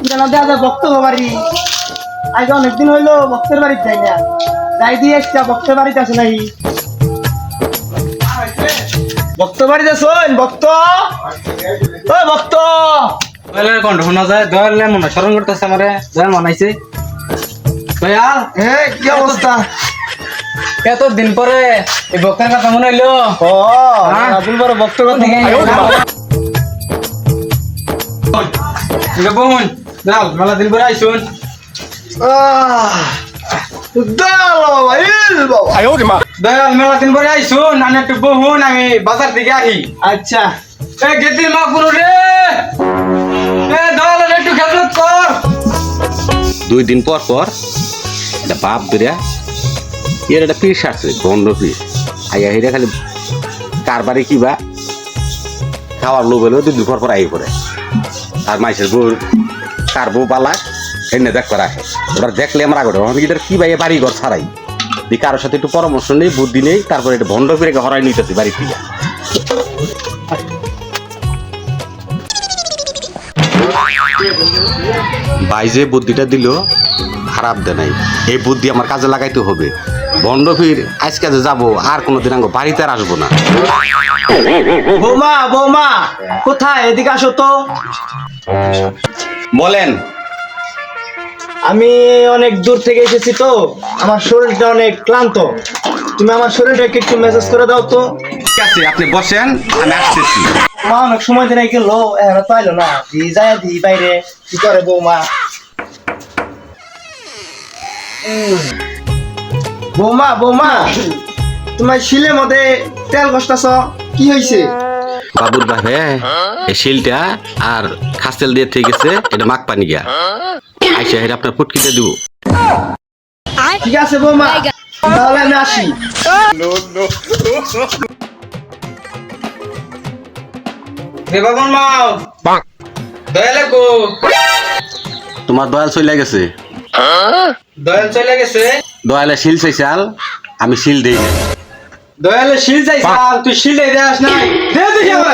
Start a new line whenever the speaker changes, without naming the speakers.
জানা দেয়া যায় ভক্ত বাড়ি আজ অনেকদিন হইলো ভক্তের বাড়িতে যাই না যাই দিয়ে এসছি ভক্তের বাড়িতে আছে নাই ভক্ত বাড়িতে শোন ভক্ত ও ভক্ত
কণ্ঠ শোনা যায় দয়ালে মনে স্মরণ করতেছে আমারে দয়াল মানাইছে দয়াল
কি অবস্থা
এতদিন পরে এই ভক্তের কথা মনে হইলো
ও আবুল বড় ভক্ত কথা
বোন দয়াল মেলা দিন পরে আইসুন দয়াল মেলা দিন পরে আইসুন আমি একটু বহুন আমি বাজার থেকে আহি
আচ্ছা
গেদির মা পুরো রে দয়াল একটু খেদমত কর
2 দিন পর পর এটা বাপ বেরিয়া এর একটা পিস আছে গন্ড পিস আইয়া হেরে খালি কারবারে কিবা খাওয়ার লোভ হলেও 2 দিন পর পর আই করে আর মাইসের বউ কার বউ পালা এনে দেখ করে আসে ওরা দেখলে আমরা আগে এটার কি ভাই বাড়ি ঘর ছাড়াই কারোর সাথে একটু পরামর্শ নেই বুদ্ধি নেই তারপরে এটা ভণ্ড ফিরে হরাই নিতেছি বাড়ি থেকে ভাই যে বুদ্ধিটা দিল খারাপ দে নাই এই বুদ্ধি আমার কাজে লাগাইতে হবে ভণ্ড ফির আজকে যাবো আর কোনোদিন আঙ্গ বাড়িতে আর আসবো না
বৌমা বৌমা কোথায় এদিকে আসো তো
বলেন
আমি অনেক দূর থেকে এসেছি তো আমার শরীরটা অনেক ক্লান্ত তুমি আমার শরীরটাকে একটু মেসেজ করে দাও তো
ঠিক আছে আপনি বসেন আমি আসতেছি
মা অনেক সময় ধরে গেল এখন তো আইলো না দি যায় দি বাইরে কি করে বৌমা বৌমা বৌমা তোমার শিলের মধ্যে তেল কষ্টাছ কি হয়েছে
বাবুর বাহে এই শিলটা আর খাসতেল দিয়ে ঠিক গেছে এটা মাখ পানি গিয়া আইসা এটা আপনার ফুটকিতে দিব
ঠিক আছে বৌমা তাহলে আমি আসি
রে বাবন মাও দয়ালে কো
তোমার দয়াল চলে গেছে
দয়াল চলে গেছে
দয়ালে শিল চাইছাল আমি শিল দেই না
দয়ালে শিল যাইছাল তুই শিল দেই দাস নাই দে দেখি আমরা